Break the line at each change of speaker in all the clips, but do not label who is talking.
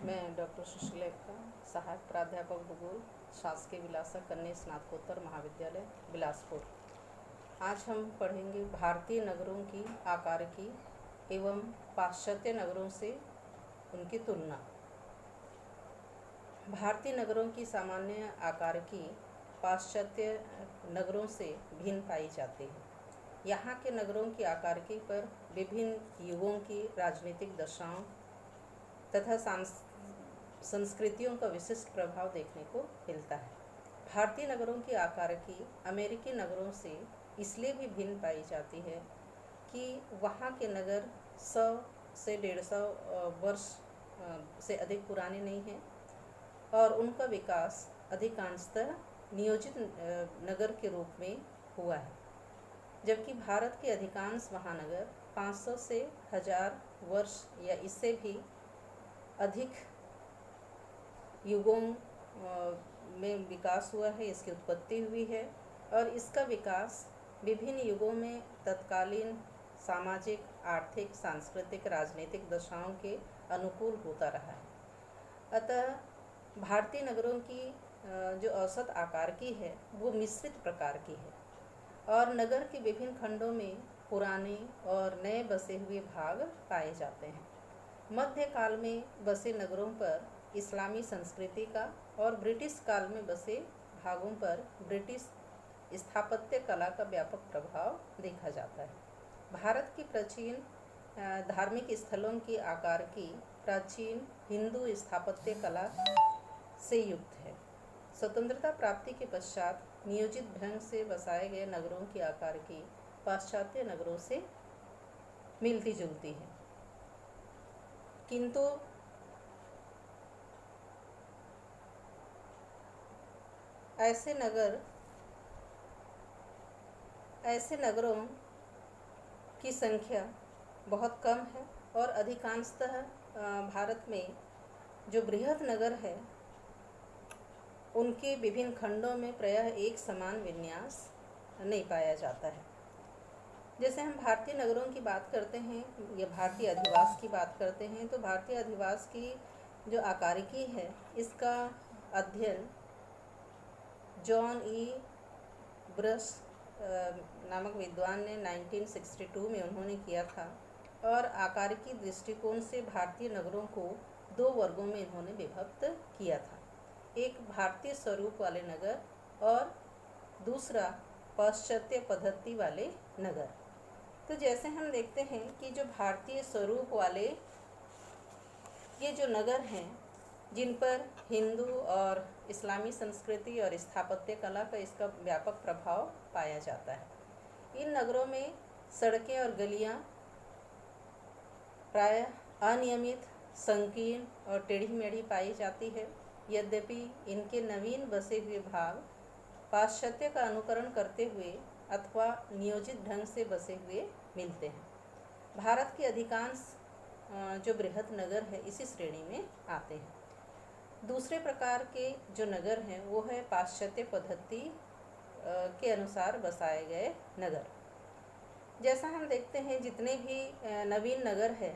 मैं डॉक्टर सुशीलेखा, सहायक प्राध्यापक भूगोल, शासकीय विलासा कन्या स्नातकोत्तर महाविद्यालय बिलासपुर। आज हम पढ़ेंगे भारतीय नगरों की आकारिकी एवं पाश्चात्य नगरों से उनकी तुलना। भारतीय नगरों की सामान्य आकारिकी पाश्चात्य नगरों से भिन्न पाई जाती है। यहाँ के नगरों की आकारिकी पर विभिन्न युगों की राजनीतिक दशाओं तथा संस्कृतियों का विशिष्ट प्रभाव देखने को मिलता है। भारतीय नगरों की आकारिकी अमेरिकी नगरों से इसलिए भी भिन्न पाई जाती है कि वहाँ के नगर 100 से 150 वर्ष से अधिक पुराने नहीं हैं और उनका विकास अधिकांशतः नियोजित नगर के रूप में हुआ है, जबकि भारत के अधिकांश महानगर 500 से 1000 वर्ष या इससे भी अधिक युगों में विकास हुआ है, इसकी उत्पत्ति हुई है और इसका विकास विभिन्न युगों में तत्कालीन सामाजिक, आर्थिक, सांस्कृतिक, राजनीतिक दशाओं के अनुकूल होता रहा है। अतः भारतीय नगरों की जो औसत आकार की है वो मिश्रित प्रकार की है और नगर के विभिन्न खंडों में पुराने और नए बसे हुए भाग पाए जाते हैं। मध्यकाल में बसे नगरों पर इस्लामी संस्कृति का और ब्रिटिश काल में बसे भागों पर ब्रिटिश स्थापत्य कला का व्यापक प्रभाव देखा जाता है। भारत की प्राचीन धार्मिक स्थलों की आकार की प्राचीन हिंदू स्थापत्य कला से युक्त है। स्वतंत्रता प्राप्ति के पश्चात नियोजित ढंग से बसाए गए नगरों की आकार की पाश्चात्य नगरों से मिलती जुलती है, किंतु ऐसे नगरों की संख्या बहुत कम है और अधिकांशतः भारत में जो बृहद नगर है उनके विभिन्न खंडों में प्रायः एक समान विन्यास नहीं पाया जाता है। जैसे हम भारतीय नगरों की बात करते हैं या भारतीय अधिवास की बात करते हैं तो भारतीय अधिवास की जो आकारिकी है इसका अध्ययन जॉन ई ब्रश नामक विद्वान ने 1962 में उन्होंने किया था और आकारिकी दृष्टिकोण से भारतीय नगरों को 2 वर्गों में इन्होंने विभक्त किया था। एक भारतीय स्वरूप वाले नगर और दूसरा पाश्चात्य पद्धति वाले नगर। तो जैसे हम देखते हैं कि जो भारतीय स्वरूप वाले ये जो नगर हैं जिन पर हिंदू और इस्लामी संस्कृति और स्थापत्य कला का इसका व्यापक प्रभाव पाया जाता है। इन नगरों में सड़कें और गलियां प्रायः अनियमित, संकीर्ण और टेढ़ी मेढ़ी पाई जाती है। यद्यपि इनके नवीन बसे हुए भाग पाश्चात्य का अनुकरण करते हुए अथवा नियोजित ढंग से बसे हुए मिलते हैं। भारत के अधिकांश जो बृहद नगर है इसी श्रेणी में आते हैं। दूसरे प्रकार के जो नगर हैं वो है पाश्चात्य पद्धति के अनुसार बसाए गए नगर। जैसा हम देखते हैं जितने भी नवीन नगर हैं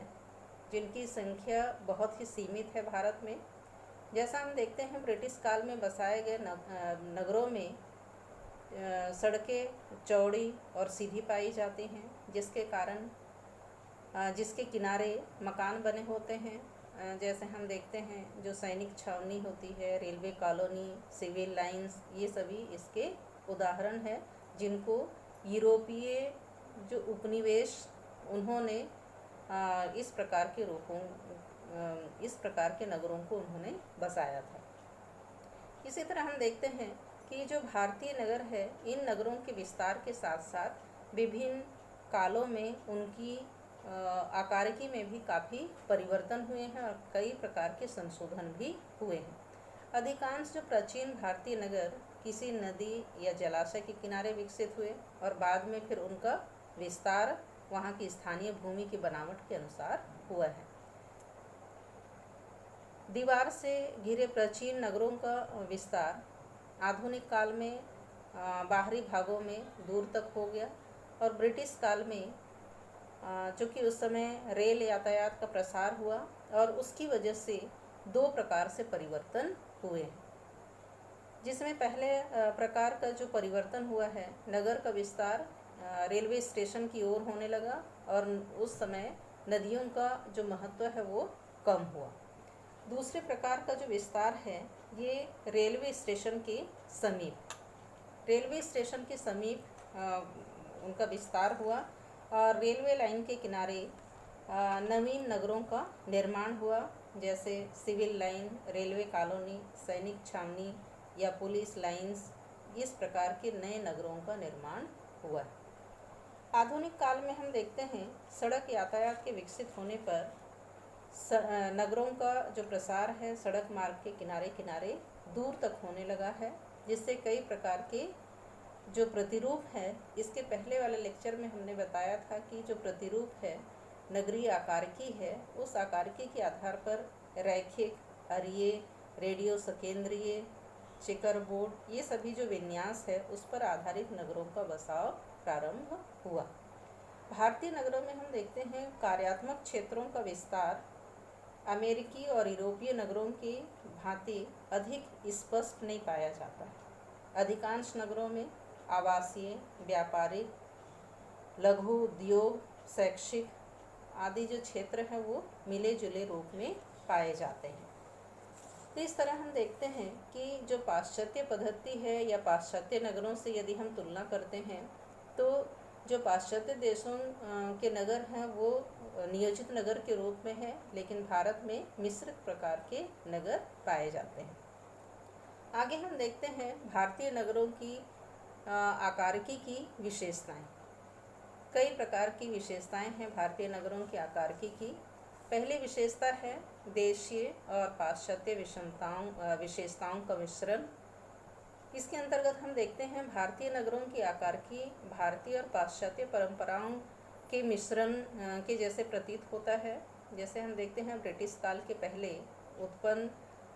जिनकी संख्या बहुत ही सीमित है भारत में। जैसा हम देखते हैं ब्रिटिश काल में बसाए गए नगरों में सड़कें चौड़ी और सीधी पाई जाती हैं, जिसके कारण जिसके किनारे मकान बने होते हैं। जैसे हम देखते हैं जो सैनिक छावनी होती है, रेलवे कॉलोनी, सिविल लाइंस, ये सभी इसके उदाहरण हैं जिनको यूरोपीय जो उपनिवेश उन्होंने इस प्रकार के नगरों को उन्होंने बसाया था। इसी तरह हम देखते हैं कि जो भारतीय नगर है इन नगरों के विस्तार के साथ साथ विभिन्न कालों में उनकी आकारिकी में भी काफ़ी परिवर्तन हुए हैं और कई प्रकार के संशोधन भी हुए हैं। अधिकांश जो प्राचीन भारतीय नगर किसी नदी या जलाशय के किनारे विकसित हुए और बाद में फिर उनका विस्तार वहाँ की स्थानीय भूमि की बनावट के अनुसार हुआ है। दीवार से घिरे प्राचीन नगरों का विस्तार आधुनिक काल में बाहरी भागों में दूर तक हो गया और ब्रिटिश काल में चूँकि उस समय रेल यातायात का प्रसार हुआ और उसकी वजह से दो प्रकार से परिवर्तन हुए हैं, जिसमें पहले प्रकार का जो परिवर्तन हुआ है, नगर का विस्तार रेलवे स्टेशन की ओर होने लगा और उस समय नदियों का जो महत्व है वो कम हुआ। दूसरे प्रकार का जो विस्तार है ये रेलवे स्टेशन के समीप उनका विस्तार हुआ और रेलवे लाइन के किनारे नवीन नगरों का निर्माण हुआ, जैसे सिविल लाइन, रेलवे कॉलोनी, सैनिक छावनी या पुलिस लाइंस। इस प्रकार के नए नगरों का निर्माण हुआ। आधुनिक काल में हम देखते हैं सड़क यातायात के विकसित होने पर नगरों का जो प्रसार है सड़क मार्ग के किनारे किनारे दूर तक होने लगा है, जिससे कई प्रकार के जो प्रतिरूप है, इसके पहले वाले लेक्चर में हमने बताया था कि जो प्रतिरूप है नगरीय आकारिकी है, उस आकारिकी के आधार पर रैखिक, अरीय, रेडियो सकेंद्रीय, चेकर बोर्ड, ये सभी जो विन्यास है उस पर आधारित नगरों का बसाव प्रारंभ हुआ। भारतीय नगरों में हम देखते हैं कार्यात्मक क्षेत्रों का विस्तार अमेरिकी और यूरोपीय नगरों की भांति अधिक स्पष्ट नहीं पाया जाता है। अधिकांश नगरों में आवासीय, व्यापारिक, लघु उद्योग, शैक्षिक आदि जो क्षेत्र हैं वो मिले जुले रूप में पाए जाते हैं। तो इस तरह हम देखते हैं कि जो पाश्चात्य पद्धति है या पाश्चात्य नगरों से यदि हम तुलना करते हैं तो जो पाश्चात्य देशों के नगर हैं वो नियोजित नगर के रूप में है, लेकिन भारत में मिश्रित प्रकार के नगर पाए जाते हैं। आगे हम देखते हैं भारतीय नगरों की आकारिकी की विशेषताएं। कई प्रकार की विशेषताएं हैं भारतीय नगरों की आकारिकी की। पहली विशेषता है देशीय और पाश्चात्य विशेषताओं का मिश्रण। इसके अंतर्गत हम देखते हैं भारतीय नगरों की आकारिकी भारतीय और पाश्चात्य परंपराओं के मिश्रण के जैसे प्रतीत होता है। जैसे हम देखते हैं ब्रिटिश काल के पहले उत्पन्न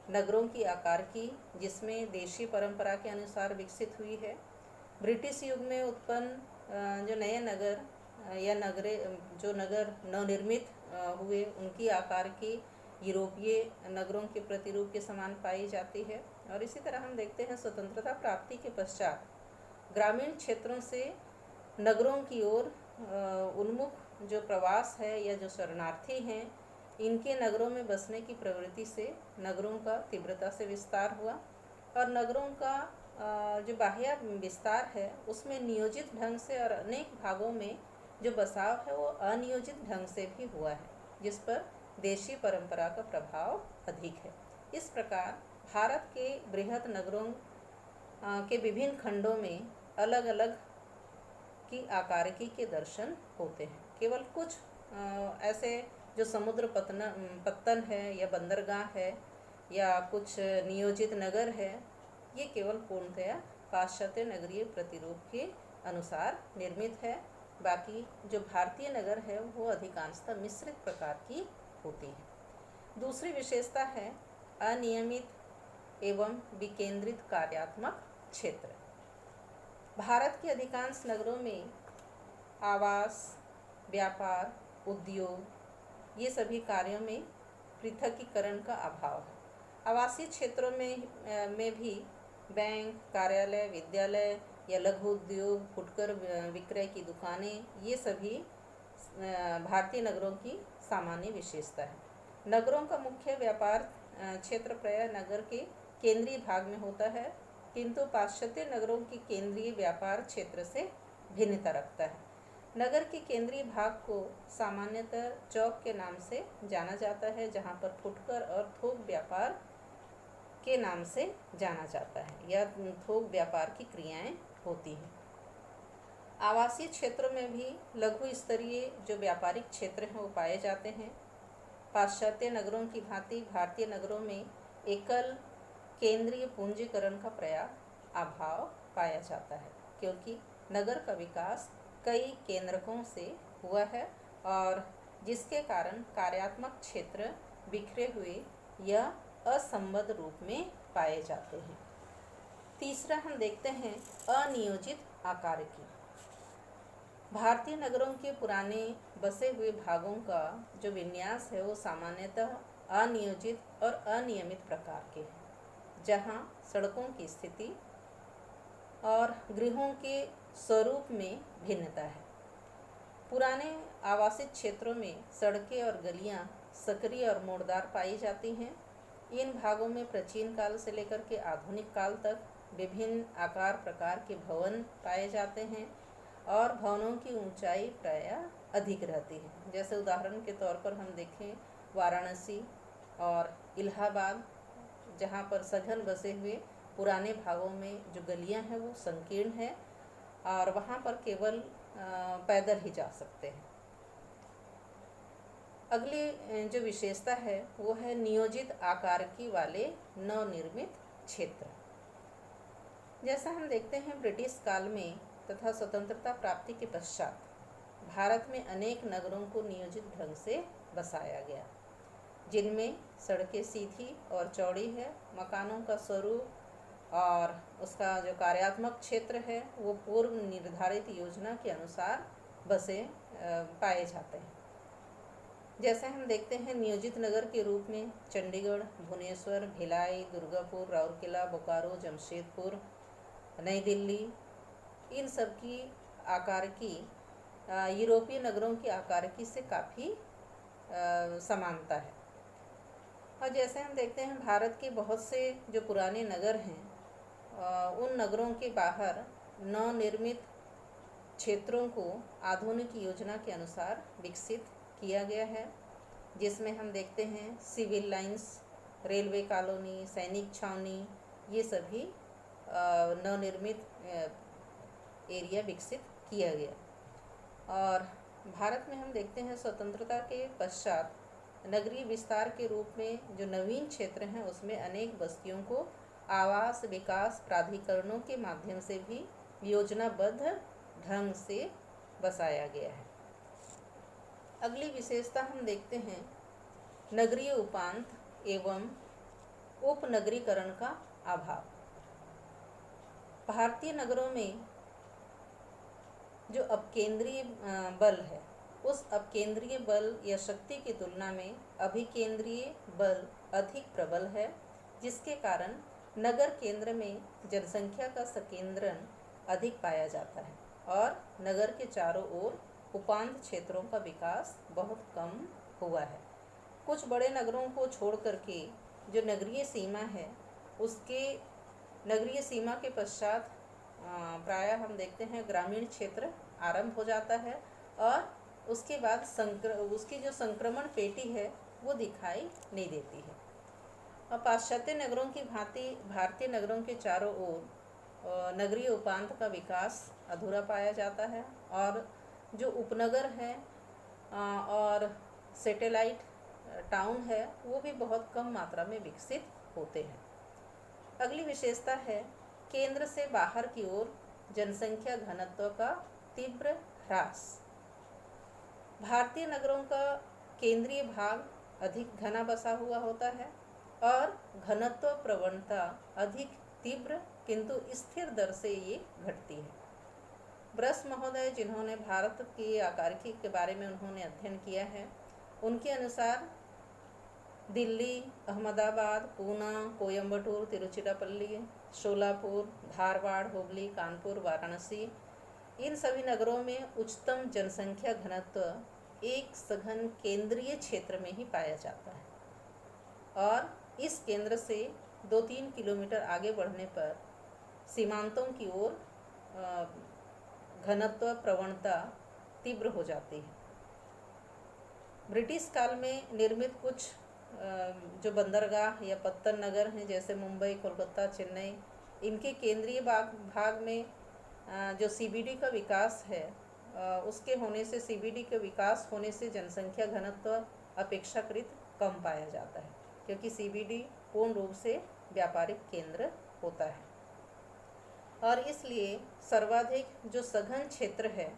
नगरों की आकारिकी जिसमें देशी परंपरा के अनुसार विकसित हुई है। ब्रिटिश युग में उत्पन्न जो नए नगर या नगर नवनिर्मित हुए उनकी आकारिकी यूरोपीय नगरों के प्रतिरूप के समान पाई जाती है। और इसी तरह हम देखते हैं स्वतंत्रता प्राप्ति के पश्चात ग्रामीण क्षेत्रों से नगरों की ओर उन्मुख जो प्रवास है या जो शरणार्थी हैं, इनके नगरों में बसने की प्रवृत्ति से नगरों का तीव्रता से विस्तार हुआ और नगरों का जो बाह्य विस्तार है उसमें नियोजित ढंग से और अनेक भागों में जो बसाव है वो अनियोजित ढंग से भी हुआ है, जिस पर देशी परंपरा का प्रभाव अधिक है। इस प्रकार भारत के बृहद नगरों के विभिन्न खंडों में अलग अलग की आकारिकी के दर्शन होते हैं। केवल कुछ ऐसे जो समुद्र पत्तन है या बंदरगाह है या कुछ नियोजित नगर है, ये केवल पूर्णतया पाश्चात्य नगरीय प्रतिरूप के अनुसार निर्मित है। बाकी जो भारतीय नगर है वो अधिकांशतः मिश्रित प्रकार की होती है। दूसरी विशेषता है अनियमित एवं विकेंद्रित कार्यात्मक क्षेत्र। भारत के अधिकांश नगरों में आवास, व्यापार, उद्योग ये सभी कार्यों में पृथकीकरण का अभाव है। आवासीय क्षेत्रों में भी बैंक, कार्यालय, विद्यालय या लघु उद्योग, फुटकर विक्रय की दुकानें, ये सभी भारतीय नगरों की सामान्य विशेषता है। नगरों का मुख्य व्यापार क्षेत्र प्रायः नगर के केंद्रीय भाग में होता है, किंतु पाश्चात्य नगरों की केंद्रीय व्यापार क्षेत्र से भिन्नता रखता है। नगर के केंद्रीय भाग को सामान्यतः चौक के नाम से जाना जाता है, जहाँ पर फुटकर और थोक व्यापार के नाम से जाना जाता है या थोक व्यापार की क्रियाएं होती हैं। आवासीय क्षेत्रों में भी लघु स्तरीय जो व्यापारिक क्षेत्र हैं वो पाए जाते हैं। पाश्चात्य नगरों की भांति भारतीय नगरों में एकल केंद्रीय पूंजीकरण का अभाव पाया जाता है, क्योंकि नगर का विकास कई केंद्रकों से हुआ है और जिसके कारण कार्यात्मक क्षेत्र बिखरे हुए या असंबद्ध रूप में पाए जाते हैं। तीसरा हम देखते हैं अनियोजित आकारिकी। भारतीय नगरों के पुराने बसे हुए भागों का जो विन्यास है वो सामान्यतः अनियोजित और अनियमित प्रकार के हैं, जहाँ सड़कों की स्थिति और गृहों के स्वरूप में भिन्नता है। पुराने आवासित क्षेत्रों में सड़कें और गलियाँ सकरी और मोड़दार पाई जाती हैं। इन भागों में प्राचीन काल से लेकर के आधुनिक काल तक विभिन्न आकार प्रकार के भवन पाए जाते हैं और भवनों की ऊंचाई प्रायः अधिक रहती है। जैसे उदाहरण के तौर पर हम देखें वाराणसी और इलाहाबाद, जहाँ पर सघन बसे हुए पुराने भागों में जो गलियाँ हैं वो संकीर्ण है और वहाँ पर केवल पैदल ही जा सकते हैं। अगली जो विशेषता है वो है नियोजित आकार की वाले नवनिर्मित क्षेत्र। जैसा हम देखते हैं ब्रिटिश काल में तथा स्वतंत्रता प्राप्ति के पश्चात भारत में अनेक नगरों को नियोजित ढंग से बसाया गया, जिनमें सड़कें सीधी और चौड़ी है, मकानों का स्वरूप और उसका जो कार्यात्मक क्षेत्र है वो पूर्व निर्धारित योजना के अनुसार बसे पाए जाते हैं। जैसे हम देखते हैं नियोजित नगर के रूप में चंडीगढ़, भुवनेश्वर, भिलाई, दुर्गापुर, राउरकेला, बोकारो, जमशेदपुर, नई दिल्ली, इन सब की आकारकी यूरोपीय नगरों की आकारकी से काफ़ी समानता है। और जैसे हम देखते हैं भारत के बहुत से जो पुराने नगर हैं उन नगरों के बाहर नवनिर्मित क्षेत्रों को आधुनिक योजना के अनुसार विकसित किया गया है, जिसमें हम देखते हैं सिविल लाइंस, रेलवे कॉलोनी, सैनिक छावनी, ये सभी नवनिर्मित एरिया विकसित किया गया। और भारत में हम देखते हैं स्वतंत्रता के पश्चात नगरीय विस्तार के रूप में जो नवीन क्षेत्र हैं उसमें अनेक बस्तियों को आवास विकास प्राधिकरणों के माध्यम से भी योजनाबद्ध ढंग से बसाया गया है। अगली विशेषता हम देखते हैं नगरीय उपांत एवं उपनगरीकरण का अभाव। भारतीय नगरों में जो अपकेंद्रीय बल है उस अपकेंद्रीय बल या शक्ति की तुलना में अभिकेंद्रीय बल अधिक प्रबल है, जिसके कारण नगर केंद्र में जनसंख्या का संकेंद्रण अधिक पाया जाता है और नगर के चारों ओर उपांत क्षेत्रों का विकास बहुत कम हुआ है। कुछ बड़े नगरों को छोड़ करके जो नगरीय सीमा है उसके नगरीय सीमा के पश्चात प्रायः हम देखते हैं ग्रामीण क्षेत्र आरंभ हो जाता है और उसके बाद उसकी जो संक्रमण पेटी है वो दिखाई नहीं देती है। और पाश्चात्य नगरों की भांति भारतीय नगरों के चारों ओर नगरीय उपांत का विकास अधूरा पाया जाता है और जो उपनगर है और सैटेलाइट टाउन है वो भी बहुत कम मात्रा में विकसित होते हैं। अगली विशेषता है केंद्र से बाहर की ओर जनसंख्या घनत्व का तीव्र ह्रास। भारतीय नगरों का केंद्रीय भाग अधिक घना बसा हुआ होता है और घनत्व प्रवणता अधिक तीव्र किंतु स्थिर दर से ये घटती है। ब्रस महोदय जिन्होंने भारत की आकारिकी के बारे में उन्होंने अध्ययन किया है, उनके अनुसार दिल्ली, अहमदाबाद, पूना, कोयम्बटूर, तिरुचिरापल्ली, शोलापुर, धारवाड़, हुबली, कानपुर, वाराणसी, इन सभी नगरों में उच्चतम जनसंख्या घनत्व एक सघन केंद्रीय क्षेत्र में ही पाया जाता है और इस केंद्र से 2-3 किलोमीटर आगे बढ़ने पर सीमांतों की ओर घनत्व प्रवणता तीव्र हो जाती है। ब्रिटिश काल में निर्मित कुछ जो बंदरगाह या पत्तन नगर हैं जैसे मुंबई, कोलकाता, चेन्नई, इनके केंद्रीय भाग में जो सीबीडी का विकास है उसके होने से सीबीडी के विकास होने से जनसंख्या घनत्व अपेक्षाकृत कम पाया जाता है, क्योंकि सीबीडी पूर्ण रूप से व्यापारिक केंद्र होता है और इसलिए सर्वाधिक जो सघन क्षेत्र है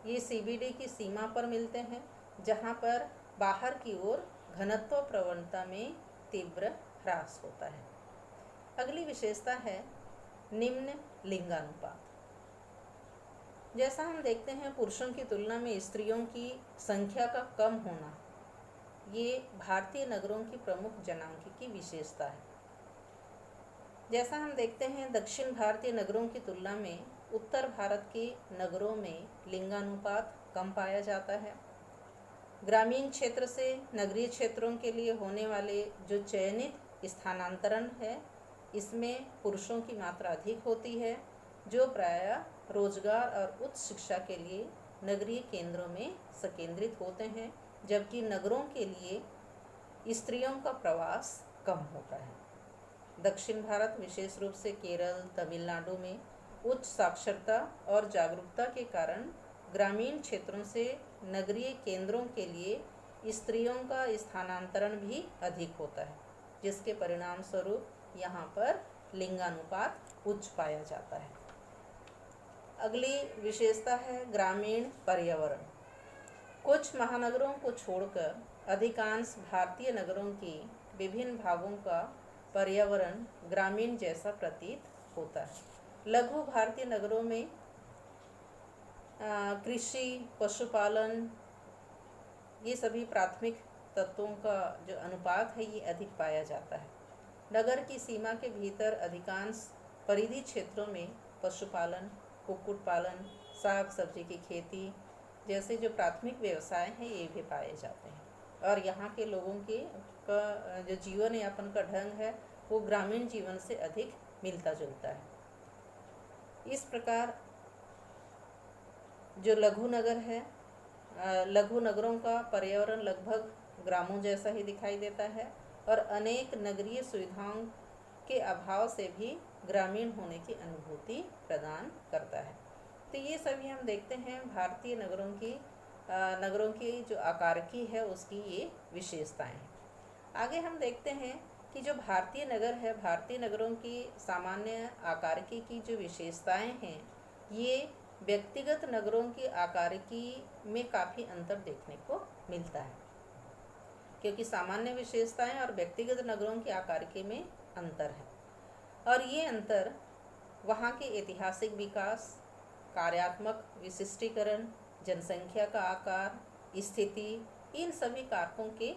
ये सीबीडी की सीमा पर मिलते हैं, जहाँ पर बाहर की ओर घनत्व प्रवणता में तीव्र ह्रास होता है। अगली विशेषता है निम्न लिंगानुपात। जैसा हम देखते हैं पुरुषों की तुलना में स्त्रियों की संख्या का कम होना ये भारतीय नगरों की प्रमुख जनांकीय विशेषता है। जैसा हम देखते हैं, दक्षिण भारतीय नगरों की तुलना में उत्तर भारत के नगरों में लिंगानुपात कम पाया जाता है। ग्रामीण क्षेत्र से नगरीय क्षेत्रों के लिए होने वाले जो चयनित स्थानांतरण है, इसमें पुरुषों की मात्रा अधिक होती है, जो प्रायः रोजगार और उच्च शिक्षा के लिए नगरीय केंद्रों में संकेंद्रित होते हैं, जबकि नगरों के लिए स्त्रियों का प्रवास कम होता है। दक्षिण भारत, विशेष रूप से केरल, तमिलनाडु में उच्च साक्षरता और जागरूकता के कारण ग्रामीण क्षेत्रों से नगरीय केंद्रों के लिए स्त्रियों का स्थानांतरण भी अधिक होता है, जिसके परिणाम स्वरूप यहाँ पर लिंगानुपात उच्च पाया जाता है। अगली विशेषता है ग्रामीण पर्यावरण। कुछ महानगरों को छोड़कर अधिकांश भारतीय नगरों की विभिन्न भागों का पर्यावरण ग्रामीण जैसा प्रतीत होता है। लघु भारतीय नगरों में कृषि, पशुपालन, ये सभी प्राथमिक तत्वों का जो अनुपात है ये अधिक पाया जाता है। नगर की सीमा के भीतर अधिकांश परिधि क्षेत्रों में पशुपालन, कुक्कुट पालन, साग सब्जी की खेती जैसे जो प्राथमिक व्यवसाय हैं ये भी पाए जाते हैं, और यहाँ के लोगों के का जो जीवन यापन का ढंग है वो ग्रामीण जीवन से अधिक मिलता जुलता है। इस प्रकार जो लघु नगर है, लघु नगरों का पर्यावरण लगभग ग्रामों जैसा ही दिखाई देता है और अनेक नगरीय सुविधाओं के अभाव से भी ग्रामीण होने की अनुभूति प्रदान करता है। तो ये सभी हम देखते हैं भारतीय नगरों की जो आकारिकी है उसकी ये विशेषताएं हैं। आगे हम देखते हैं कि जो भारतीय नगर है, भारतीय नगरों की सामान्य आकारिकी की जो विशेषताएं हैं ये व्यक्तिगत नगरों की आकारिकी में काफ़ी अंतर देखने को मिलता है, क्योंकि सामान्य विशेषताएं और व्यक्तिगत नगरों की आकारिकी में अंतर है, और ये अंतर वहाँ के ऐतिहासिक विकास, कार्यात्मक विशिष्टीकरण, जनसंख्या का आकार, स्थिति, इन सभी कारकों के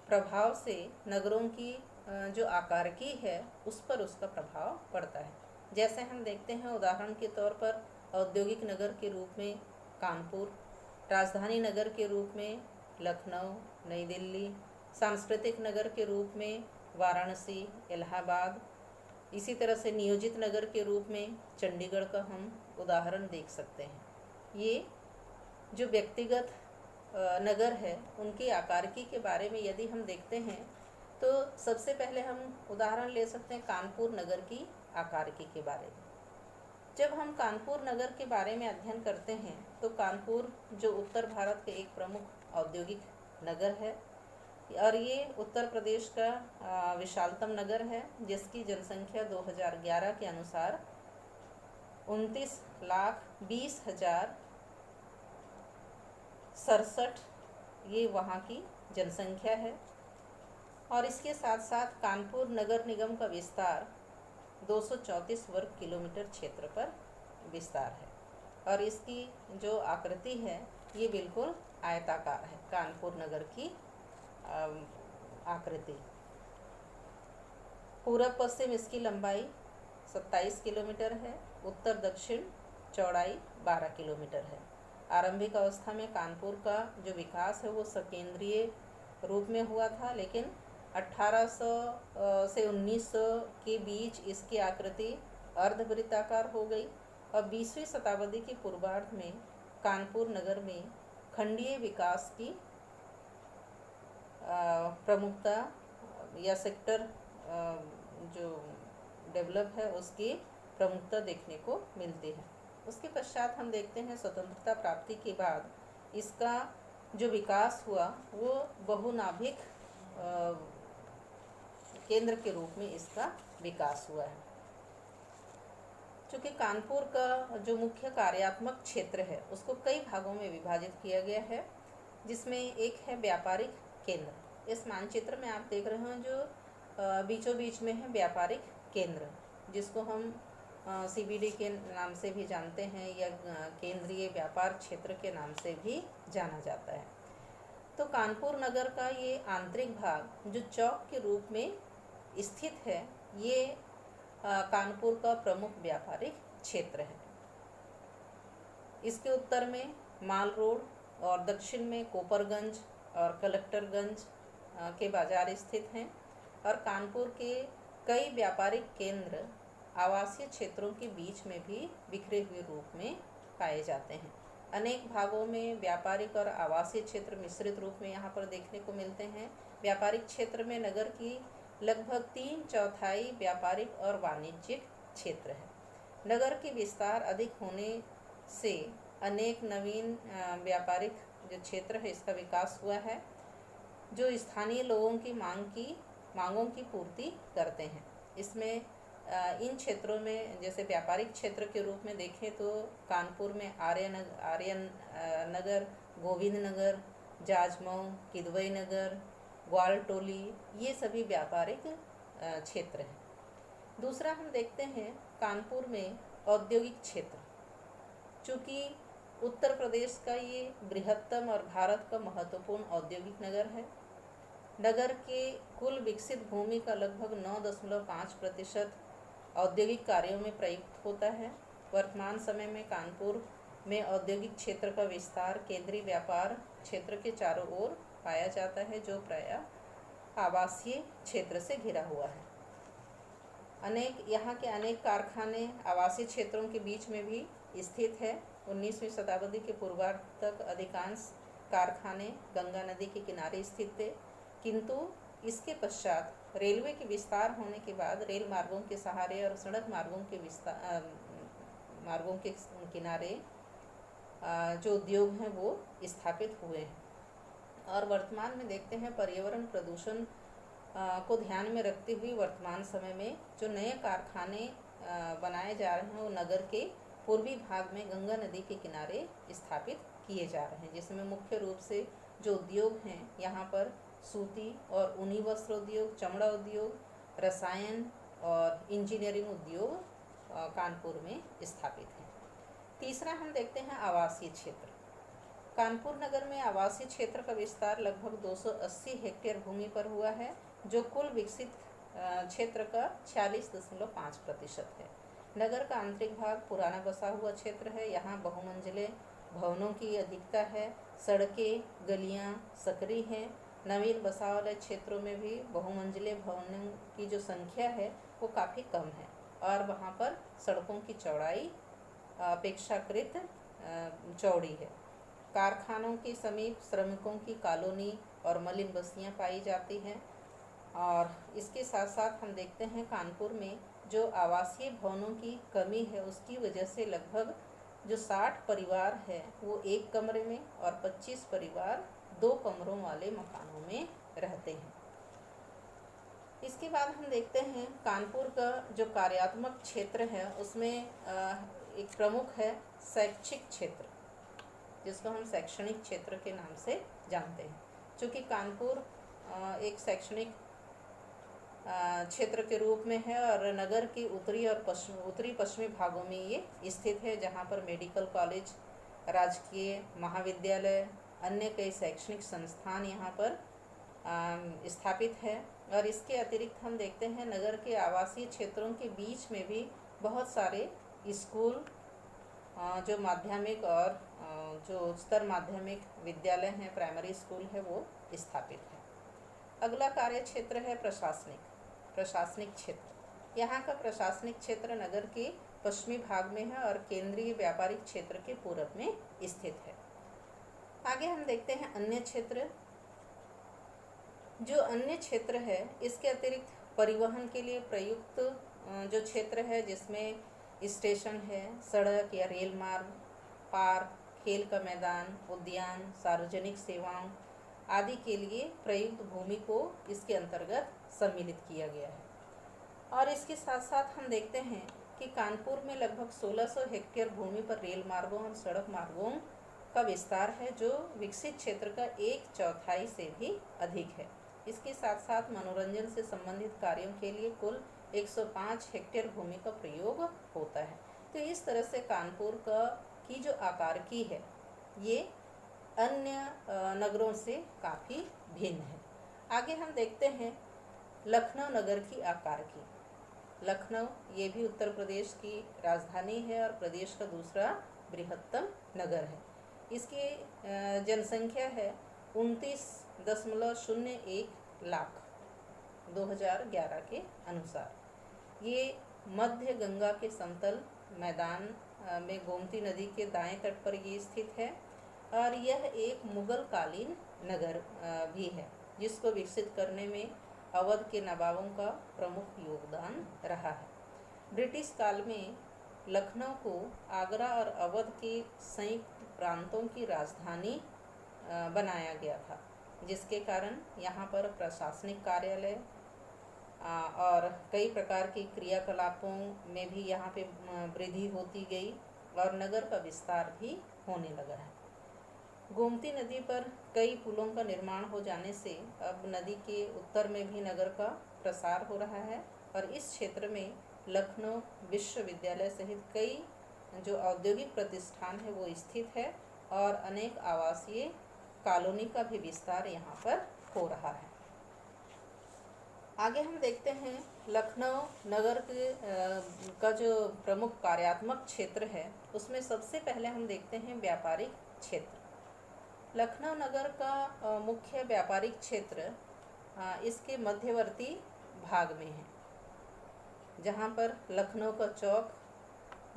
प्रभाव से नगरों की जो आकारिकी है उस पर उसका प्रभाव पड़ता है। जैसे हम देखते हैं उदाहरण के तौर पर औद्योगिक नगर के रूप में कानपुर, राजधानी नगर के रूप में लखनऊ, नई दिल्ली, सांस्कृतिक नगर के रूप में वाराणसी, इलाहाबाद, इसी तरह से नियोजित नगर के रूप में चंडीगढ़ का हम उदाहरण देख सकते हैं। ये जो व्यक्तिगत नगर है उनकी आकारिकी के बारे में यदि हम देखते हैं तो सबसे पहले हम उदाहरण ले सकते हैं कानपुर नगर की आकारिकी के बारे में। जब हम कानपुर नगर के बारे में अध्ययन करते हैं तो कानपुर जो उत्तर भारत के एक प्रमुख औद्योगिक नगर है और ये उत्तर प्रदेश का विशालतम नगर है, जिसकी जनसंख्या 2011 के अनुसार 29,20,67 ये वहाँ की जनसंख्या है। और इसके साथ साथ कानपुर नगर निगम का विस्तार 234 वर्ग किलोमीटर क्षेत्र पर विस्तार है, और इसकी जो आकृति है ये बिल्कुल आयताकार है। कानपुर नगर की आकृति, पूरब पश्चिम इसकी लंबाई 27 किलोमीटर है, उत्तर दक्षिण चौड़ाई 12 किलोमीटर है। आरंभिक अवस्था में कानपुर का जो विकास है वो सकेंद्रीय रूप में हुआ था, लेकिन 1800 से 1900 के बीच इसकी आकृति अर्धवृत्ताकार हो गई, और 20वीं शताब्दी के पूर्वार्ध में कानपुर नगर में खंडीय विकास की प्रमुखता या सेक्टर जो डेवलप है उसकी प्रमुखता देखने को मिलती है। उसके पश्चात हम देखते हैं स्वतंत्रता प्राप्ति के बाद इसका जो विकास हुआ वो बहुनाभिक केंद्र के रूप में इसका विकास हुआ है। चूँकि कानपुर का जो मुख्य कार्यात्मक क्षेत्र है उसको कई भागों में विभाजित किया गया है, जिसमें एक है व्यापारिक केंद्र। इस मानचित्र में आप देख रहे हैं जो बीचों बीच में है व्यापारिक केंद्र, जिसको हम CBD के नाम से भी जानते हैं या केंद्रीय व्यापार क्षेत्र के नाम से भी जाना जाता है। तो कानपुर नगर का ये आंतरिक भाग जो चौक के रूप में स्थित है, ये कानपुर का प्रमुख व्यापारिक क्षेत्र है। इसके उत्तर में माल रोड और दक्षिण में कोपरगंज और कलेक्टरगंज के बाजार स्थित हैं और कानपुर के कई व्यापारिक केंद्र आवासीय क्षेत्रों के बीच में भी बिखरे हुए रूप में पाए जाते हैं। अनेक भागों में व्यापारिक और आवासीय क्षेत्र मिश्रित रूप में यहाँ पर देखने को मिलते हैं। व्यापारिक क्षेत्र में नगर की लगभग 3/4 व्यापारिक और वाणिज्यिक क्षेत्र है। नगर की विस्तार अधिक होने से अनेक नवीन व्यापारिक जो क्षेत्र है इसका विकास हुआ है, जो स्थानीय लोगों की मांगों की पूर्ति करते हैं। इसमें इन क्षेत्रों में जैसे व्यापारिक क्षेत्र के रूप में देखें तो कानपुर में आर्यन नगर, गोविंद नगर, जाजमऊ, किदवई नगर, ग्वालटोली, ये सभी व्यापारिक क्षेत्र हैं। दूसरा हम देखते हैं कानपुर में औद्योगिक क्षेत्र। चूँकि उत्तर प्रदेश का ये बृहत्तम और भारत का महत्वपूर्ण औद्योगिक नगर है। नगर के कुल विकसित भूमि का लगभग 9.5% औद्योगिक कार्यों में प्रयुक्त होता है। वर्तमान समय में कानपुर में औद्योगिक क्षेत्र का विस्तार केंद्रीय व्यापार क्षेत्र के चारों ओर पाया जाता है, जो प्रायः आवासीय क्षेत्र से घिरा हुआ है। यहाँ के अनेक कारखाने आवासीय क्षेत्रों के बीच में भी स्थित है। 19वीं शताब्दी के पूर्वार्ध तक अधिकांश कारखाने गंगा नदी के किनारे स्थित थे, किंतु इसके पश्चात रेलवे के विस्तार होने के बाद रेल मार्गों के सहारे और सड़क मार्गों के किनारे जो उद्योग हैं वो स्थापित हुए हैं। और वर्तमान में देखते हैं पर्यावरण प्रदूषण को ध्यान में रखते हुए वर्तमान समय में जो नए कारखाने बनाए जा रहे हैं वो नगर के पूर्वी भाग में गंगा नदी के किनारे स्थापित किए जा रहे हैं, जिसमें मुख्य रूप से जो उद्योग हैं यहाँ पर सूती और ऊनी वस्त्र उद्योग, चमड़ा उद्योग, रसायन और इंजीनियरिंग उद्योग कानपुर में स्थापित हैं। तीसरा हम देखते हैं आवासीय क्षेत्र। कानपुर नगर में आवासीय क्षेत्र का विस्तार लगभग 280 हेक्टेयर भूमि पर हुआ है, जो कुल विकसित क्षेत्र का 46.5% है। नगर का आंतरिक भाग पुराना बसा हुआ क्षेत्र है। यहाँ बहुमंजिले भवनों की अधिकता है। सड़कें, गलियाँ सकरी हैं। नवीन बसाव वाले क्षेत्रों में भी बहुमंजिले भवनों की जो संख्या है वो काफ़ी कम है और वहाँ पर सड़कों की चौड़ाई अपेक्षाकृत चौड़ी है। कारखानों के समीप श्रमिकों की कॉलोनी और मलिन बस्तियाँ पाई जाती हैं। और इसके साथ साथ हम देखते हैं कानपुर में जो आवासीय भवनों की कमी है उसकी वजह से लगभग जो 60 परिवार है वो एक कमरे में और 25 परिवार 2 कमरों वाले मकानों में रहते हैं। इसके बाद हम देखते हैं कानपुर का जो कार्यात्मक क्षेत्र है उसमें एक प्रमुख है शैक्षिक क्षेत्र, जिसको हम शैक्षणिक क्षेत्र के नाम से जानते हैं। चूँकि कानपुर एक शैक्षणिक क्षेत्र के रूप में है और नगर के उत्तरी पश्चिमी भागों में ये स्थित है, जहाँ पर मेडिकल कॉलेज, राजकीय महाविद्यालय, अन्य कई शैक्षणिक संस्थान यहाँ पर स्थापित है। और इसके अतिरिक्त हम देखते हैं नगर के आवासीय क्षेत्रों के बीच में भी बहुत सारे स्कूल, जो माध्यमिक और जो उच्चतर माध्यमिक विद्यालय हैं, प्राइमरी स्कूल है, वो स्थापित है। अगला कार्य क्षेत्र है प्रशासनिक क्षेत्र। यहाँ का प्रशासनिक क्षेत्र नगर के पश्चिमी भाग में है और केंद्रीय व्यापारिक क्षेत्र के पूरब में स्थित है। आगे हम देखते हैं अन्य क्षेत्र। जो अन्य क्षेत्र है इसके अतिरिक्त परिवहन के लिए प्रयुक्त जो क्षेत्र है, जिसमें स्टेशन है, सड़क या रेल मार्ग, पार्क, खेल का मैदान, उद्यान, सार्वजनिक सेवाओं आदि के लिए प्रयुक्त भूमि को इसके अंतर्गत सम्मिलित किया गया है। और इसके साथ साथ हम देखते हैं कि कानपुर में लगभग 1600 हेक्टेयर भूमि पर रेल मार्गों और सड़क मार्गों का विस्तार है, जो विकसित क्षेत्र का 1/4 से भी अधिक है। इसके साथ साथ मनोरंजन से संबंधित कार्यों के लिए कुल 105 हेक्टेयर भूमि का प्रयोग होता है। तो इस तरह से कानपुर की जो आकार की है ये अन्य नगरों से काफ़ी भिन्न है। आगे हम देखते हैं लखनऊ नगर की आकार की। लखनऊ ये भी उत्तर प्रदेश की राजधानी है और प्रदेश का दूसरा बृहत्तम नगर है। इसकी जनसंख्या है 29.01 लाख 2011 के अनुसार। ये मध्य गंगा के समतल मैदान में गोमती नदी के दाएं तट पर ये स्थित है और यह एक मुगल कालीन नगर भी है, जिसको विकसित करने में अवध के नवाबों का प्रमुख योगदान रहा है। ब्रिटिश काल में लखनऊ को आगरा और अवध के संयुक्त प्रांतों की राजधानी बनाया गया था, जिसके कारण यहाँ पर प्रशासनिक कार्यालय और कई प्रकार की क्रियाकलापों में भी यहाँ पे वृद्धि होती गई और नगर का विस्तार भी होने लगा है। गोमती नदी पर कई पुलों का निर्माण हो जाने से अब नदी के उत्तर में भी नगर का प्रसार हो रहा है और इस क्षेत्र में लखनऊ विश्वविद्यालय सहित कई जो औद्योगिक प्रतिष्ठान है वो स्थित है और अनेक आवासीय कॉलोनी का भी विस्तार यहाँ पर हो रहा है। आगे हम देखते हैं लखनऊ नगर का जो प्रमुख कार्यात्मक क्षेत्र है उसमें सबसे पहले हम देखते हैं व्यापारिक क्षेत्र। लखनऊ नगर का मुख्य व्यापारिक क्षेत्र इसके मध्यवर्ती भाग में है, जहाँ पर लखनऊ का चौक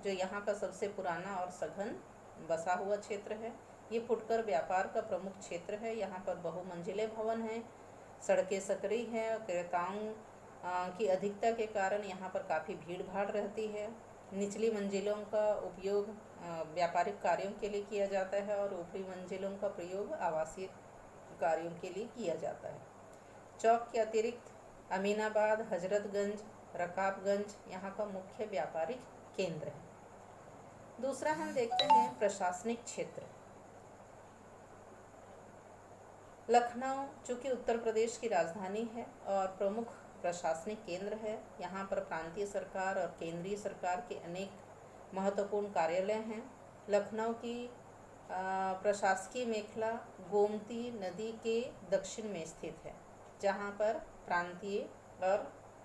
जो यहाँ का सबसे पुराना और सघन बसा हुआ क्षेत्र है। ये फुटकर व्यापार का प्रमुख क्षेत्र है। यहाँ पर बहुमंजिले भवन हैं, सड़कें सकरी हैं और क्रेताओं की अधिकता के कारण यहाँ पर काफ़ी भीड़ भाड़ रहती है। निचली मंजिलों का उपयोग व्यापारिक कार्यों के लिए किया जाता है और ऊपरी मंजिलों का प्रयोग आवासीय कार्यों के लिए किया जाता है। चौक के अतिरिक्त अमीनाबाद, हजरतगंज, रकाबगंज यहाँ का मुख्य व्यापारिक केंद्र है। दूसरा हम देखते हैं प्रशासनिक क्षेत्र। लखनऊ चूँकि उत्तर प्रदेश की राजधानी है और प्रमुख प्रशासनिक केंद्र है, यहाँ पर प्रांतीय सरकार और केंद्रीय सरकार के अनेक महत्वपूर्ण कार्यालय हैं। लखनऊ की प्रशासकीय मेखला गोमती नदी के दक्षिण में स्थित है, जहाँ पर प्रांतीय और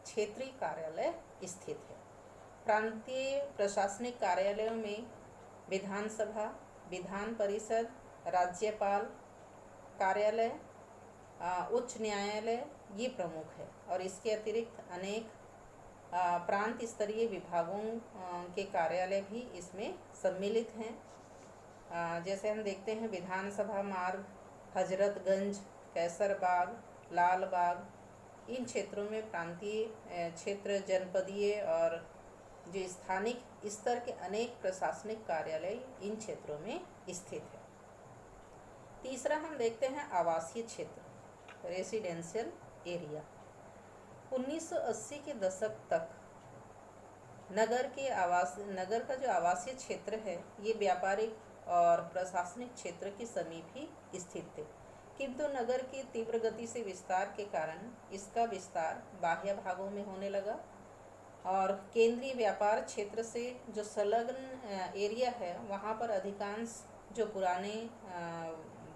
क्षेत्रीय कार्यालय स्थित है। प्रांतीय प्रशासनिक कार्यालयों में विधानसभा, विधान परिषद, राज्यपाल कार्यालय, उच्च न्यायालय ये प्रमुख है और इसके अतिरिक्त अनेक प्रांत स्तरीय विभागों के कार्यालय भी इसमें सम्मिलित हैं। जैसे हम देखते हैं विधानसभा मार्ग, हजरतगंज, कैसरबाग, लालबाग, इन क्षेत्रों में प्रांतीय क्षेत्र, जनपदीय और जो स्थानिक स्तर के अनेक प्रशासनिक कार्यालय इन क्षेत्रों में स्थित है। तीसरा हम देखते हैं आवासीय क्षेत्र, रेसिडेंशियल एरिया। 1980 के दशक तक नगर का जो आवासीय क्षेत्र है ये व्यापारिक और प्रशासनिक क्षेत्र के समीप ही स्थित थे, किंतु नगर की तीव्र गति से विस्तार के कारण इसका विस्तार बाह्य भागों में होने लगा और केंद्रीय व्यापार क्षेत्र से जो संलग्न एरिया है वहाँ पर अधिकांश जो पुराने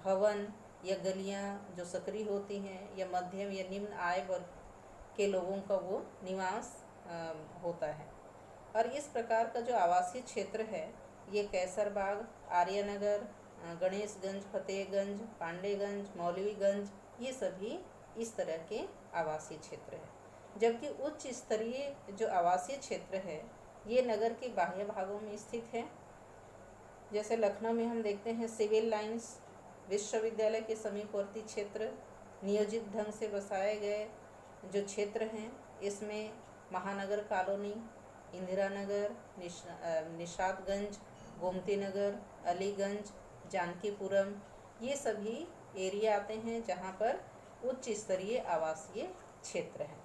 भवन या गलियाँ जो सक्रिय होती हैं या मध्यम या निम्न आय वर्ग के लोगों का वो निवास होता है। और इस प्रकार का जो आवासीय क्षेत्र है ये कैसरबाग, आर्यनगर, गणेशगंज, फतेहगंज, पांडेगंज, मौलवीगंज ये सभी इस तरह के आवासीय क्षेत्र हैं। जबकि उच्च स्तरीय जो आवासीय क्षेत्र है ये नगर के बाह्य भागों में स्थित है। जैसे लखनऊ में हम देखते हैं सिविल लाइंस, विश्वविद्यालय के समीपवर्ती क्षेत्र, नियोजित ढंग से बसाए गए जो क्षेत्र हैं इसमें महानगर कॉलोनी, इंदिरा नगर, निशातगंज, गोमती नगर, अलीगंज, जानकीपुरम ये सभी एरिया आते हैं जहां पर उच्च स्तरीय आवासीय क्षेत्र है।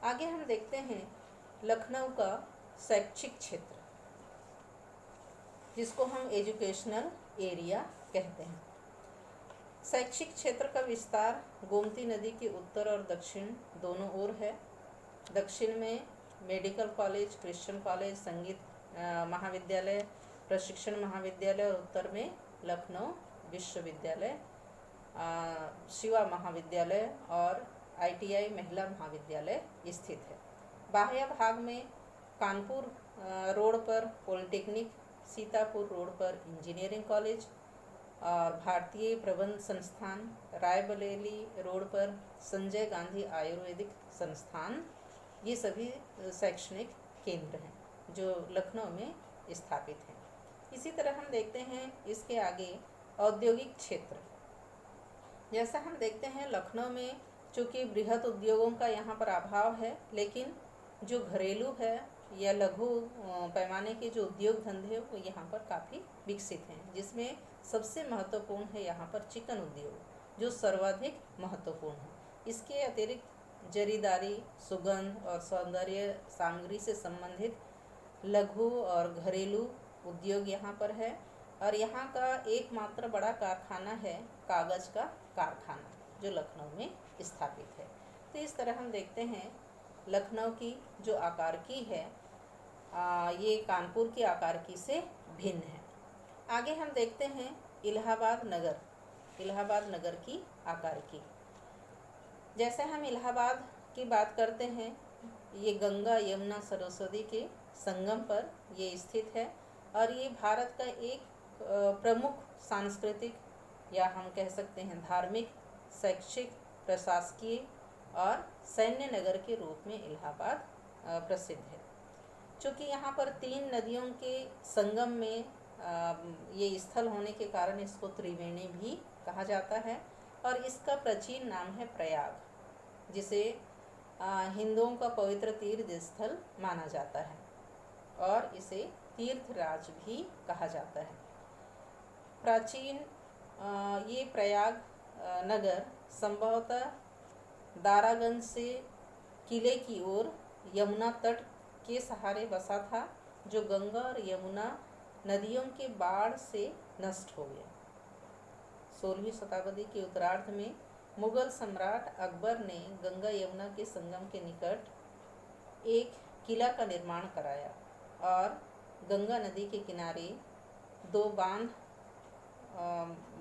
आगे हम देखते हैं लखनऊ का शैक्षिक क्षेत्र, जिसको हम एजुकेशनल एरिया कहते हैं। शैक्षिक क्षेत्र का विस्तार गोमती नदी के उत्तर और दक्षिण दोनों ओर है। दक्षिण में मेडिकल कॉलेज, क्रिश्चियन कॉलेज, संगीत महाविद्यालय, प्रशिक्षण महाविद्यालय और उत्तर में लखनऊ विश्वविद्यालय, शिवा महाविद्यालय और ITI महिला महाविद्यालय स्थित है। बाह्य भाग में कानपुर रोड पर पॉलिटेक्निक, सीतापुर रोड पर इंजीनियरिंग कॉलेज और भारतीय प्रबंध संस्थान, रायबरेली रोड पर संजय गांधी आयुर्वेदिक संस्थान, ये सभी शैक्षणिक केंद्र हैं जो लखनऊ में स्थापित हैं। इसी तरह हम देखते हैं इसके आगे औद्योगिक क्षेत्र। जैसा हम देखते हैं लखनऊ में चूँकि बृहद उद्योगों का यहाँ पर अभाव है, लेकिन जो घरेलू है या लघु पैमाने के जो उद्योग धंधे वो यहाँ पर काफ़ी विकसित हैं, जिसमें सबसे महत्वपूर्ण है यहाँ पर चिकन उद्योग जो सर्वाधिक महत्वपूर्ण है। इसके अतिरिक्त जरीदारी, सुगंध और सौंदर्य सामग्री से संबंधित लघु और घरेलू उद्योग यहाँ पर है और यहाँ का एकमात्र बड़ा कारखाना है कागज़ का कारखाना जो लखनऊ में स्थापित है। तो इस तरह हम देखते हैं लखनऊ की जो आकारकी है ये कानपुर की आकारकी से भिन्न है। आगे हम देखते हैं इलाहाबाद नगर की आकारकी। जैसे हम इलाहाबाद की बात करते हैं, ये गंगा यमुना सरस्वती के संगम पर ये स्थित है और ये भारत का एक प्रमुख सांस्कृतिक या हम कह सकते हैं धार्मिक, शैक्षिक, प्रशासकीय और सैन्य नगर के रूप में इलाहाबाद प्रसिद्ध है। चूँकि यहाँ पर 3 नदियों के संगम में ये स्थल होने के कारण इसको त्रिवेणी भी कहा जाता है और इसका प्राचीन नाम है प्रयाग, जिसे हिंदुओं का पवित्र तीर्थ स्थल माना जाता है और इसे तीर्थराज भी कहा जाता है। प्राचीन ये प्रयाग नगर संभवतः दारागंज से किले की ओर यमुना तट के सहारे बसा था, जो गंगा और यमुना नदियों के बाढ़ से नष्ट हो गया। 16वीं शताब्दी के उत्तरार्ध में मुगल सम्राट अकबर ने गंगा यमुना के संगम के निकट एक किला का निर्माण कराया और गंगा नदी के किनारे 2 बांध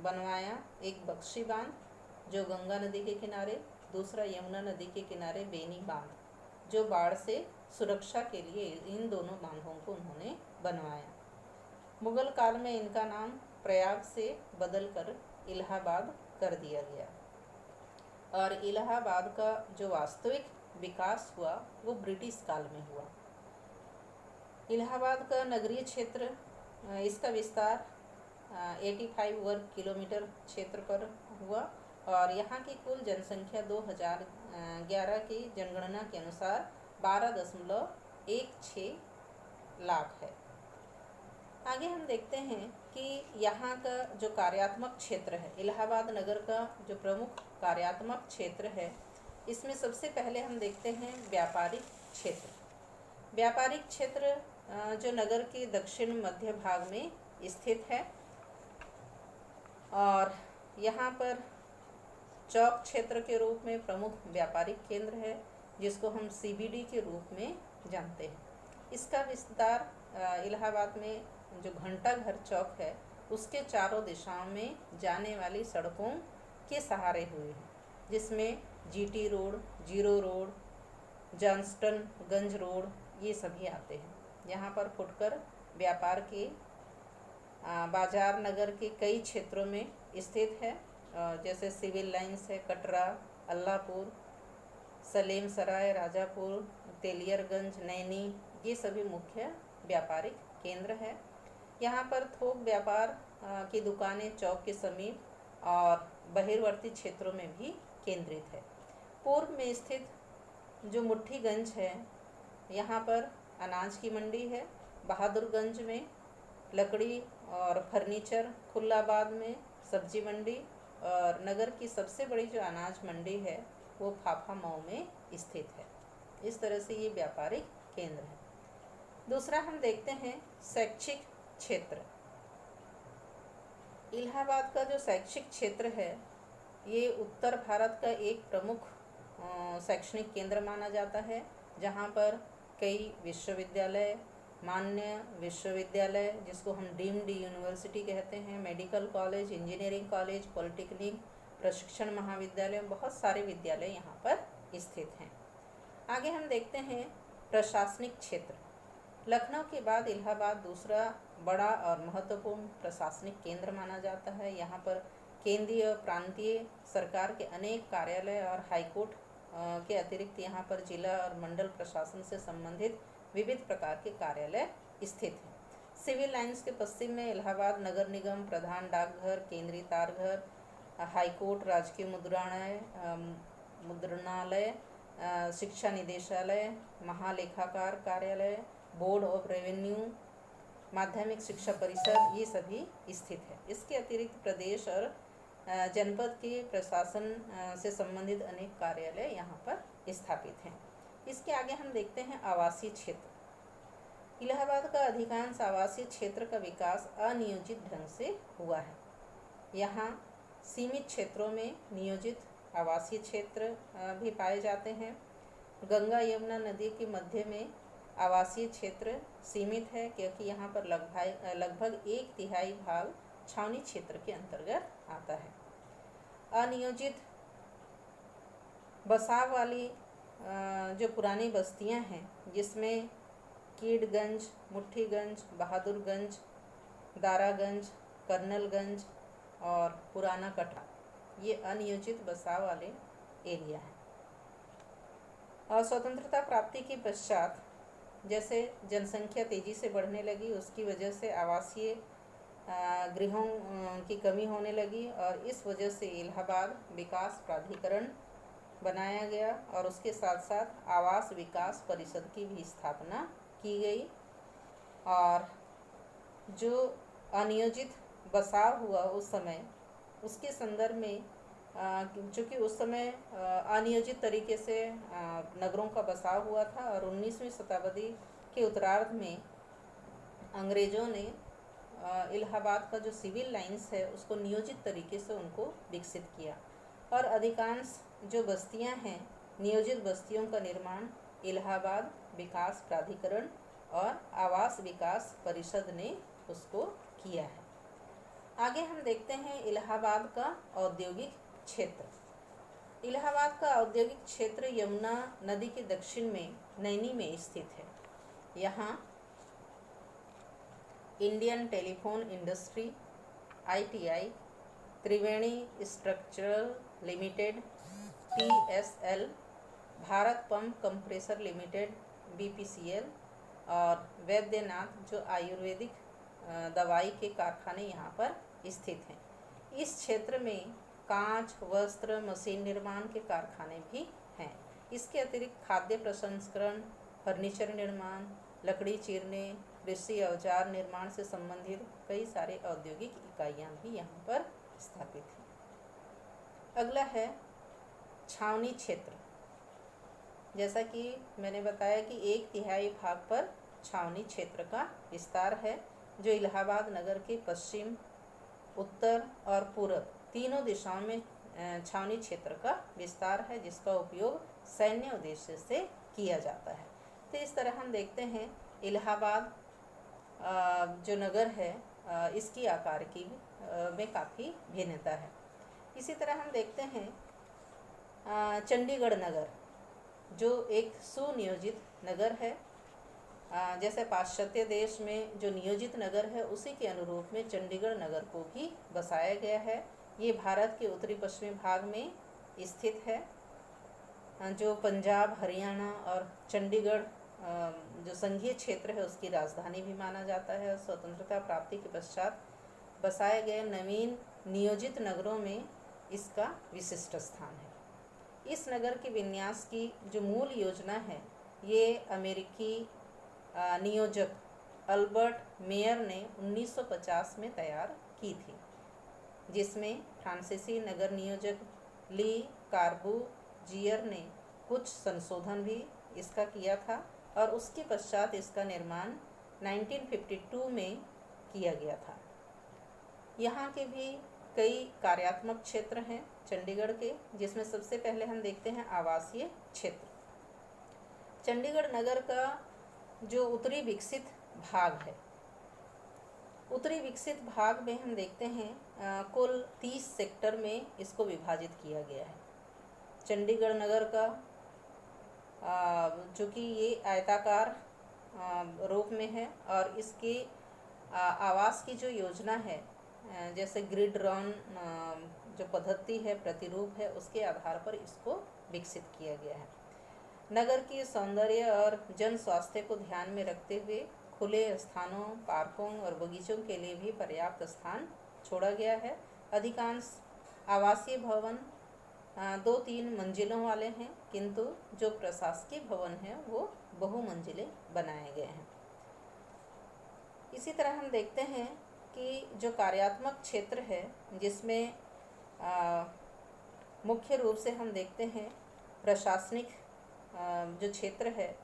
बनवाया। एक बख्शी बांध जो गंगा नदी के किनारे, दूसरा यमुना नदी के किनारे बेनी बांध जो बाढ़ से सुरक्षा के लिए इन दोनों बांधों को उन्होंने बनवाया। मुगल काल में इनका नाम प्रयाग से बदलकर इलाहाबाद कर दिया गया और इलाहाबाद का जो वास्तविक विकास हुआ वो ब्रिटिश काल में हुआ। इलाहाबाद का नगरीय क्षेत्र, इसका विस्तार 85 वर्ग किलोमीटर क्षेत्र पर हुआ और यहाँ की कुल जनसंख्या 2011 की जनगणना के अनुसार 12.16 लाख है। आगे हम देखते हैं कि यहाँ का जो कार्यात्मक क्षेत्र है, इलाहाबाद नगर का जो प्रमुख कार्यात्मक क्षेत्र है, इसमें सबसे पहले हम देखते हैं व्यापारिक क्षेत्र। व्यापारिक क्षेत्र जो नगर के दक्षिण मध्य भाग में स्थित है और यहाँ पर चौक क्षेत्र के रूप में प्रमुख व्यापारिक केंद्र है, जिसको हम CBD के रूप में जानते हैं। इसका विस्तार इलाहाबाद में जो घंटा घर चौक है उसके चारों दिशाओं में जाने वाली सड़कों के सहारे हुए हैं, जिसमें GT road, zero road, Johnstonganj road ये सभी आते हैं। यहाँ पर फुटकर व्यापार के बाजार नगर के कई क्षेत्रों में स्थित है, जैसे सिविल लाइंस है, कटरा, अल्लाहपुर, सलेम सराय, राजापुर, तेलियरगंज, नैनी, ये सभी मुख्य व्यापारिक केंद्र है। यहाँ पर थोक व्यापार की दुकानें चौक के समीप और बहिर्वर्ती क्षेत्रों में भी केंद्रित है। पूर्व में स्थित जो मुट्ठीगंज है, यहाँ पर अनाज की मंडी है, बहादुरगंज में लकड़ी और फर्नीचर, खुल्लाबाद में सब्जी मंडी और नगर की सबसे बड़ी जो अनाज मंडी है वो फाफा मऊ में स्थित है। इस तरह से ये व्यापारिक केंद्र है। दूसरा हम देखते हैं शैक्षिक क्षेत्र। इलाहाबाद का जो शैक्षिक क्षेत्र है ये उत्तर भारत का एक प्रमुख शैक्षणिक केंद्र माना जाता है, जहाँ पर कई विश्वविद्यालय मान्य विश्वविद्यालय जिसको हम डीम्ड यूनिवर्सिटी कहते हैं, medical college, engineering college, polytechnic, प्रशिक्षण महाविद्यालय, बहुत सारे विद्यालय यहाँ पर स्थित हैं। आगे हम देखते हैं प्रशासनिक क्षेत्र। लखनऊ के बाद इलाहाबाद दूसरा बड़ा और महत्वपूर्ण प्रशासनिक केंद्र माना जाता है। यहाँ पर केंद्रीय और प्रांतीय सरकार के अनेक कार्यालय और हाईकोर्ट के अतिरिक्त यहाँ पर जिला और मंडल प्रशासन से संबंधित विविध प्रकार के कार्यालय स्थित हैं। सिविल लाइंस के पश्चिम में इलाहाबाद नगर निगम, प्रधान डाकघर, केंद्रीय तारघर, हाईकोर्ट, राजकीय मुद्रणालय, शिक्षा निदेशालय, महालेखाकार कार्यालय, बोर्ड ऑफ रेवेन्यू, माध्यमिक शिक्षा परिषद, ये सभी स्थित है। इसके अतिरिक्त प्रदेश और जनपद के प्रशासन से संबंधित अनेक कार्यालय यहाँ पर स्थापित हैं। इसके आगे हम देखते हैं आवासीय क्षेत्र। इलाहाबाद का अधिकांश आवासीय क्षेत्र का विकास अनियोजित ढंग से हुआ है। यहाँ सीमित क्षेत्रों में नियोजित आवासीय क्षेत्र भी पाए जाते हैं। गंगा यमुना नदी के मध्य में आवासीय क्षेत्र सीमित है क्योंकि यहाँ पर लगभग 1/3 भाग छावनी क्षेत्र के अंतर्गत आता है। अनियोजित बसाव वाली जो पुरानी बस्तियाँ हैं जिसमें कीडगंज, मुट्ठीगंज, बहादुरगंज, दारागंज, कर्नलगंज और पुराना कटरा, ये अनियोजित बसाव वाले एरिया हैं। और स्वतंत्रता प्राप्ति के पश्चात जैसे जनसंख्या तेज़ी से बढ़ने लगी उसकी वजह से आवासीय गृहों की कमी होने लगी और इस वजह से इलाहाबाद विकास प्राधिकरण बनाया गया और उसके साथ साथ आवास विकास परिषद की भी स्थापना की गई। और जो अनियोजित बसाव हुआ उस समय, उसके संदर्भ में चूँकि उस समय अनियोजित तरीके से नगरों का बसाव हुआ था और 19वीं शताब्दी के उत्तरार्ध में अंग्रेज़ों ने इलाहाबाद का जो सिविल लाइंस है उसको नियोजित तरीके से उनको विकसित किया और अधिकांश जो बस्तियां हैं, नियोजित बस्तियों का निर्माण इलाहाबाद विकास प्राधिकरण और आवास विकास परिषद ने उसको किया है। आगे हम देखते हैं इलाहाबाद का औद्योगिक क्षेत्र। इलाहाबाद का औद्योगिक क्षेत्र यमुना नदी के दक्षिण में नैनी में स्थित है। यहाँ Indian telephone industry (ITI), Triveni structural limited (PSL), Bharat pump compressor limited (BPCL) और वैद्यनाथ जो आयुर्वेदिक दवाई के कारखाने यहाँ पर स्थित हैं। इस क्षेत्र में कांच, वस्त्र, मशीन निर्माण के कारखाने भी हैं। इसके अतिरिक्त खाद्य प्रसंस्करण, फर्नीचर निर्माण, लकड़ी चीरने, कृषि औजार निर्माण से संबंधित कई सारे औद्योगिक इकाइयाँ भी यहाँ पर स्थापित हैं। अगला है छावनी क्षेत्र। जैसा कि मैंने बताया कि 1/3 भाग पर छावनी क्षेत्र का विस्तार है जो इलाहाबाद नगर के पश्चिम, उत्तर और पूर्व तीनों दिशाओं में छावनी क्षेत्र का विस्तार है जिसका उपयोग सैन्य उद्देश्य से किया जाता है। तो इस तरह हम देखते हैं इलाहाबाद जो नगर है इसकी आकार की में काफ़ी भिन्नता है। इसी तरह हम देखते हैं चंडीगढ़ नगर जो एक सुनियोजित नगर है। जैसे पाश्चात्य देश में जो नियोजित नगर है उसी के अनुरूप में चंडीगढ़ नगर को भी बसाया गया है। ये भारत के उत्तरी पश्चिमी भाग में स्थित है जो पंजाब, हरियाणा और चंडीगढ़ जो संघीय क्षेत्र है उसकी राजधानी भी माना जाता है। स्वतंत्रता प्राप्ति के पश्चात बसाए गए नवीन नियोजित नगरों में इसका विशिष्ट स्थान है। इस नगर के विन्यास की जो मूल योजना है ये अमेरिकी नियोजक अल्बर्ट मेयर ने 1950 में तैयार की थी, जिसमें फ्रांसीसी नगर नियोजक ली कार्बूजियर ने कुछ संशोधन भी इसका किया था और उसके पश्चात इसका निर्माण 1952 में किया गया था। यहाँ के भी कई कार्यात्मक क्षेत्र हैं चंडीगढ़ के, जिसमें सबसे पहले हम देखते हैं आवासीय क्षेत्र। चंडीगढ़ नगर का जो उत्तरी विकसित भाग है। उत्तरी विकसित भाग में हम देखते हैं कुल 30 सेक्टर में इसको विभाजित किया गया है। चंडीगढ़ नगर का चूँकि ये आयताकार रूप में है और इसके आवास की जो योजना है, जैसे ग्रिड रॉन जो पद्धति है, प्रतिरूप है, उसके आधार पर इसको विकसित किया गया है। नगर के सौंदर्य और जन स्वास्थ्य को ध्यान में रखते हुए खुले स्थानों, पार्कों और बगीचों के लिए भी पर्याप्त स्थान छोड़ा गया है। अधिकांश आवासीय भवन 2-3 मंजिलों वाले हैं, किंतु जो प्रशासकीय भवन हैं वो बहुमंजिले बनाए गए हैं। इसी तरह हम देखते हैं कि जो कार्यात्मक क्षेत्र है, जिसमें मुख्य रूप से हम देखते हैं प्रशासनिक जो क्षेत्र है,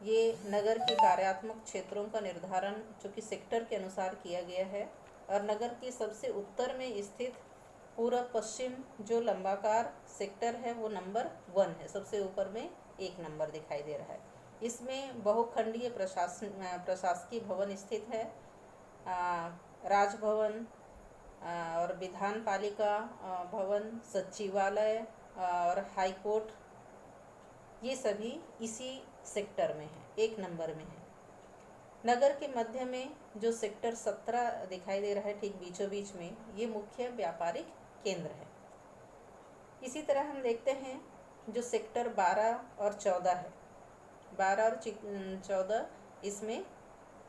ये नगर के कार्यात्मक क्षेत्रों का निर्धारण चूँकि सेक्टर के अनुसार किया गया है और नगर की सबसे उत्तर में स्थित पूर्व पश्चिम जो लंबाकार सेक्टर है वो नंबर 1 है, सबसे ऊपर में 1 नंबर दिखाई दे रहा है। इसमें बहुखंडीय प्रशासकीय भवन स्थित है। राजभवन और विधान पालिका भवन, सचिवालय और हाईकोर्ट, ये सभी इसी सेक्टर में है, 1 नंबर में है। नगर के मध्य में जो सेक्टर 17 दिखाई दे रहा है, ठीक बीचों बीच में, ये मुख्य व्यापारिक केंद्र है। इसी तरह हम देखते हैं जो सेक्टर 12 और 14 है, 12 और 14 इसमें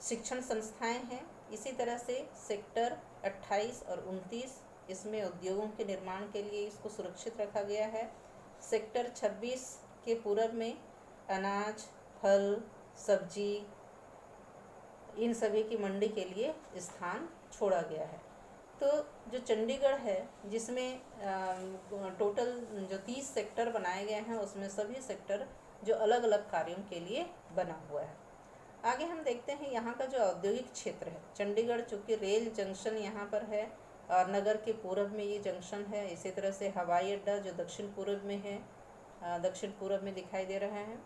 शिक्षण संस्थाएं हैं। इसी तरह से सेक्टर 28 और 29 इसमें उद्योगों के निर्माण के लिए इसको सुरक्षित रखा गया है। सेक्टर 26 के पूर्व में अनाज, फल, सब्जी, इन सभी की मंडी के लिए स्थान छोड़ा गया है। तो जो चंडीगढ़ है, जिसमें टोटल जो 30 सेक्टर बनाए गए हैं, उसमें सभी सेक्टर जो अलग अलग कार्यों के लिए बना हुआ है। आगे हम देखते हैं यहाँ का जो औद्योगिक क्षेत्र है। चंडीगढ़ चूँकि रेल जंक्शन यहाँ पर है और नगर के पूर्व में ये जंक्शन है। इसी तरह से हवाई अड्डा जो दक्षिण पूर्व में है, दक्षिण पूर्व में दिखाई दे रहा है।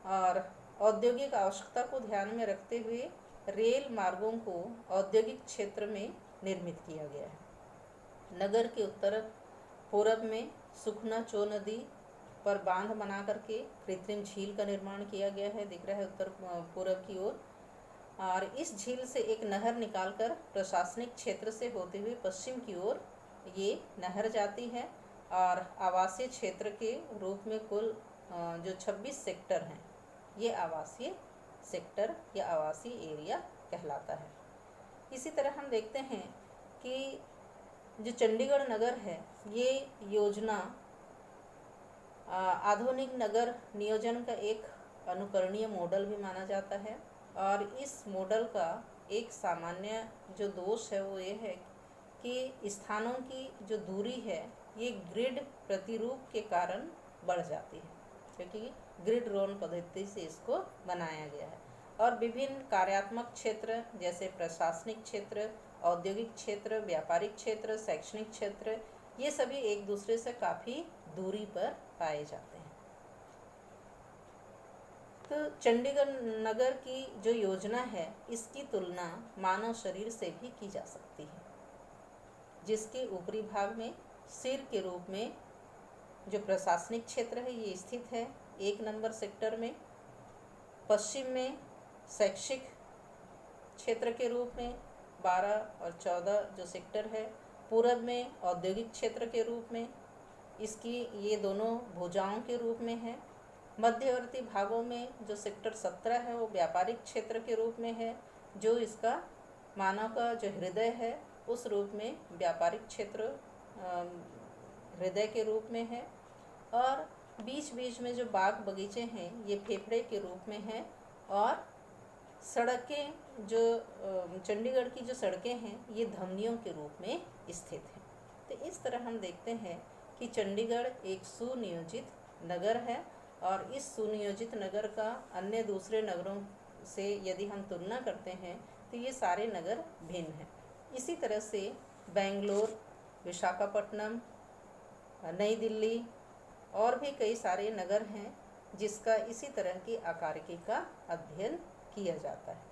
और औद्योगिक आवश्यकता को ध्यान में रखते हुए रेल मार्गों को औद्योगिक क्षेत्र में निर्मित किया गया है। नगर के उत्तर पूर्व में सुखना चो नदी पर बांध बना करके कृत्रिम झील का निर्माण किया गया है, दिख रहा है उत्तर पूर्व की ओर। और इस झील से एक नहर निकालकर प्रशासनिक क्षेत्र से होते हुए पश्चिम की ओर ये नहर जाती है। और आवासीय क्षेत्र के रूप में कुल जो 26 सेक्टर हैं, ये आवासीय सेक्टर या आवासीय एरिया कहलाता है। इसी तरह हम देखते हैं कि जो चंडीगढ़ नगर है, ये योजना आधुनिक नगर नियोजन का एक अनुकरणीय मॉडल भी माना जाता है। और इस मॉडल का एक सामान्य जो दोष है वो ये है कि स्थानों की जो दूरी है, ये ग्रिड प्रतिरूप के कारण बढ़ जाती है, क्योंकि ग्रिड रोन पद्धति से इसको बनाया गया है। और विभिन्न कार्यात्मक क्षेत्र जैसे प्रशासनिक क्षेत्र, औद्योगिक क्षेत्र, व्यापारिक क्षेत्र, शैक्षणिक क्षेत्र, ये सभी एक दूसरे से काफ़ी दूरी पर पाए जाते हैं। तो चंडीगढ़ नगर की जो योजना है, इसकी तुलना मानव शरीर से भी की जा सकती है, जिसके ऊपरी भाग में सिर के रूप में जो प्रशासनिक क्षेत्र है ये स्थित है 1 नंबर सेक्टर में। पश्चिम में शैक्षिक क्षेत्र के रूप में 12 और 14 जो सेक्टर है। पूर्व में औद्योगिक क्षेत्र के रूप में इसकी ये दोनों भुजाओं के रूप में है। मध्यवर्ती भागों में जो सेक्टर 17 है वो व्यापारिक क्षेत्र के रूप में है, जो इसका मानव का जो हृदय है उस रूप में व्यापारिक क्षेत्र हृदय के रूप में है। और बीच बीच में जो बाग बगीचे हैं ये फेफड़े के रूप में है। और सड़कें जो चंडीगढ़ की जो सड़कें हैं ये धमनियों के रूप में स्थित हैं। तो इस तरह हम देखते हैं कि चंडीगढ़ एक सुनियोजित नगर है और इस सुनियोजित नगर का अन्य दूसरे नगरों से यदि हम तुलना करते हैं तो ये सारे नगर भिन्न हैं। इसी तरह से बेंगलोर, विशाखापट्टनम, नई दिल्ली और भी कई सारे नगर हैं जिसका इसी तरह की आकारिकी का अध्ययन किया जाता है।